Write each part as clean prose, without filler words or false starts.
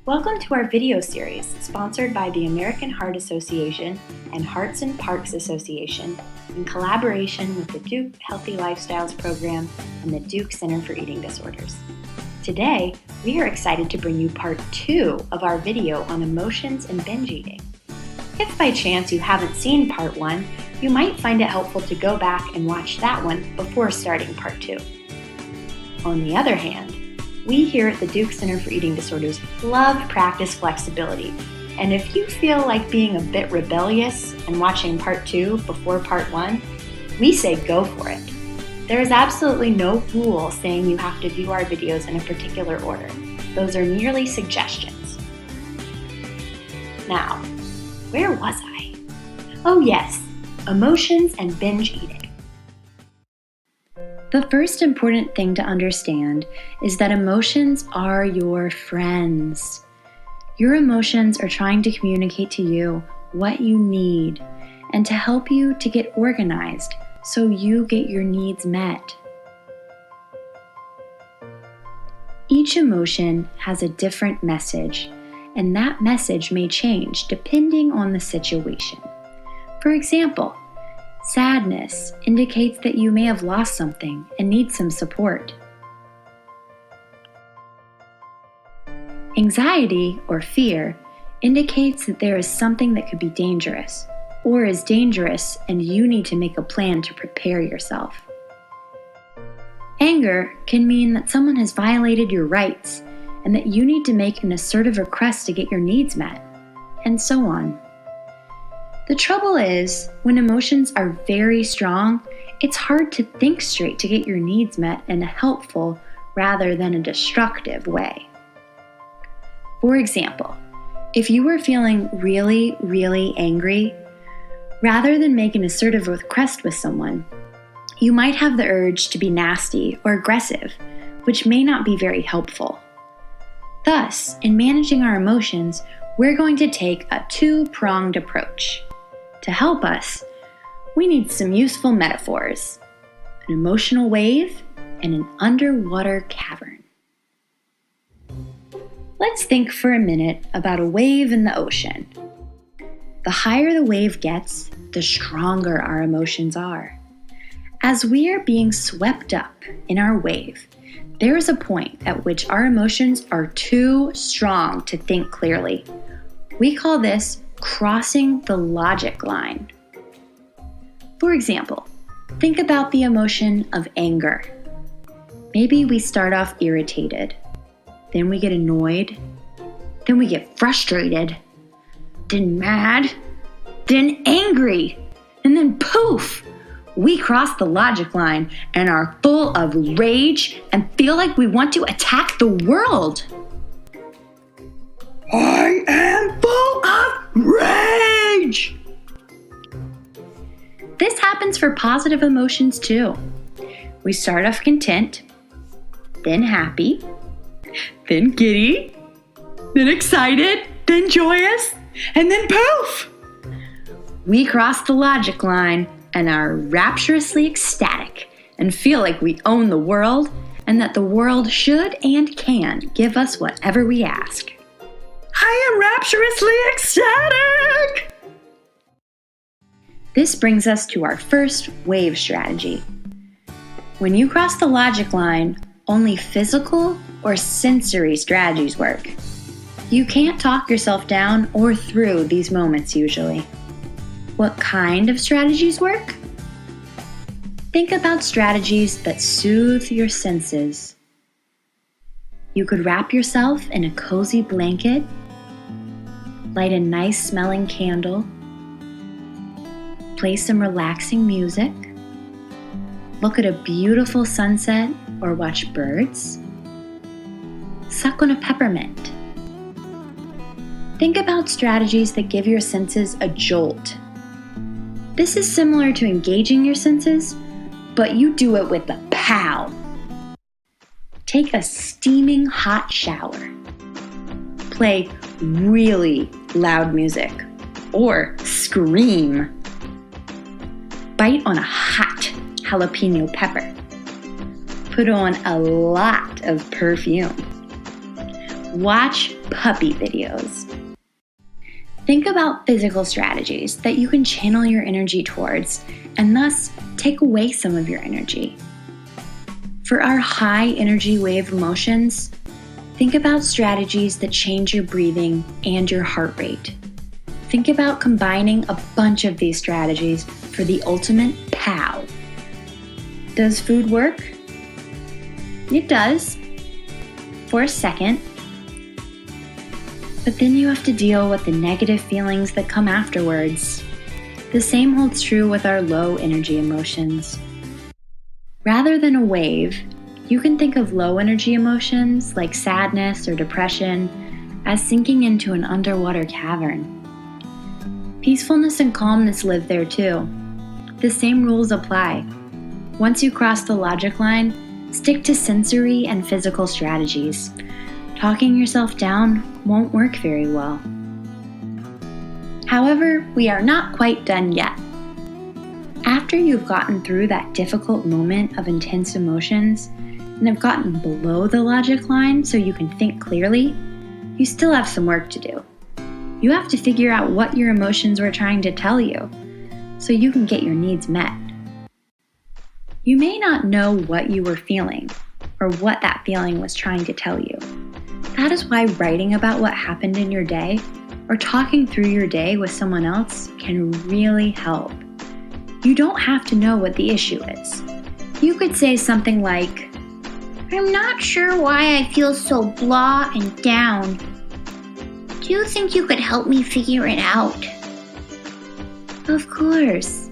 Welcome to our video series sponsored by the American Heart Association and Hearts and Parks Association in collaboration with the Duke Healthy Lifestyles Program and the Duke Center for Eating Disorders. Today, we are excited to bring you part 2 of our video on emotions and binge eating. If by chance you haven't seen part 1, you might find it helpful to go back and watch that one before starting part 2. On the other hand, we here at the Duke Center for Eating Disorders love practice flexibility, and if you feel like being a bit rebellious and watching part 2 before part 1, we say go for it. There is absolutely no rule saying you have to view our videos in a particular order. Those are merely suggestions. Now, where was I? Oh yes, emotions and binge eating. The first important thing to understand is that emotions are your friends. Your emotions are trying to communicate to you what you need and to help you to get organized so you get your needs met. Each emotion has a different message, and that message may change depending on the situation. For example, sadness indicates that you may have lost something and need some support. Anxiety or fear indicates that there is something that could be dangerous or is dangerous and you need to make a plan to prepare yourself. Anger can mean that someone has violated your rights and that you need to make an assertive request to get your needs met, and so on. The trouble is, when emotions are very strong, it's hard to think straight to get your needs met in a helpful rather than a destructive way. For example, if you were feeling really angry, rather than make an assertive request with someone, you might have the urge to be nasty or aggressive, which may not be very helpful. Thus, in managing our emotions, we're going to take a two-pronged approach. To help us, we need some useful metaphors: an emotional wave and an underwater cavern. Let's think for a minute about a wave in the ocean. The higher the wave gets, the stronger our emotions are. As we are being swept up in our wave, there is a point at which our emotions are too strong to think clearly. We call this crossing the logic line. For example, think about the emotion of anger. Maybe we start off irritated, then we get annoyed, then we get frustrated, then mad, then angry, and then poof, we cross the logic line and are full of rage and feel like we want to attack the world. I am full of rage! This happens for positive emotions too. We start off content, then happy, then giddy, then excited, then joyous, and then poof! We cross the logic line and are rapturously ecstatic and feel like we own the world and that the world should and can give us whatever we ask. I am rapturously ecstatic! This brings us to our first wave strategy. When you cross the logic line, only physical or sensory strategies work. You can't talk yourself down or through these moments usually. What kind of strategies work? Think about strategies that soothe your senses. You could wrap yourself in a cozy blanket, light a nice smelling candle, play some relaxing music, look at a beautiful sunset or watch birds, suck on a peppermint. Think about strategies that give your senses a jolt. This is similar to engaging your senses, but you do it with a pow. Take a steaming hot shower. Play really loud music or scream. Bite on a hot jalapeno pepper. Put on a lot of perfume. watch puppy videos. Think about physical strategies that you can channel your energy towards and thus take away some of your energy. For our high energy wave emotions, think about strategies that change your breathing and your heart rate. Think about combining a bunch of these strategies for the ultimate POW. Does food work? It does. For a second. But then you have to deal with the negative feelings that come afterwards. The same holds true with our low energy emotions. Rather than a wave, you can think of low energy emotions like sadness or depression as sinking into an underwater cavern. Peacefulness and calmness live there too. The same rules apply. Once you cross the logic line, stick to sensory and physical strategies. Talking yourself down won't work very well. However, we are not quite done yet. After you've gotten through that difficult moment of intense emotions and have gotten below the logic line so you can think clearly, you still have some work to do. You have to figure out what your emotions were trying to tell you so you can get your needs met. You may not know what you were feeling or what that feeling was trying to tell you. That is why writing about what happened in your day or talking through your day with someone else can really help. You don't have to know what the issue is. You could say something like, "I'm not sure why I feel so blah and down. Do you think you could help me figure it out?" Of course.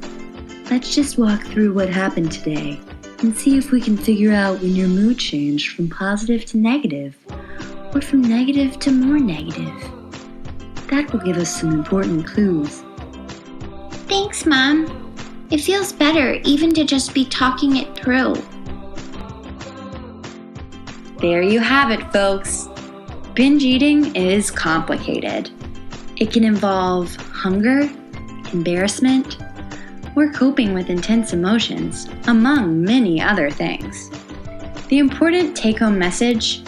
Let's just walk through what happened today and see if we can figure out when your mood changed from positive to negative, or from negative to more negative. That will give us some important clues. Thanks, Mom. It feels better even to just be talking it through. There you have it, folks. Binge eating is complicated. It can involve hunger, embarrassment, or coping with intense emotions, among many other things. The important take-home message: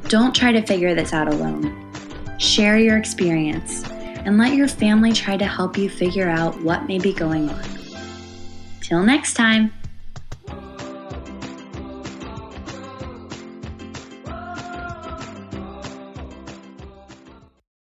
don't try to figure this out alone. Share your experience and let your family try to help you figure out what may be going on. Till next time.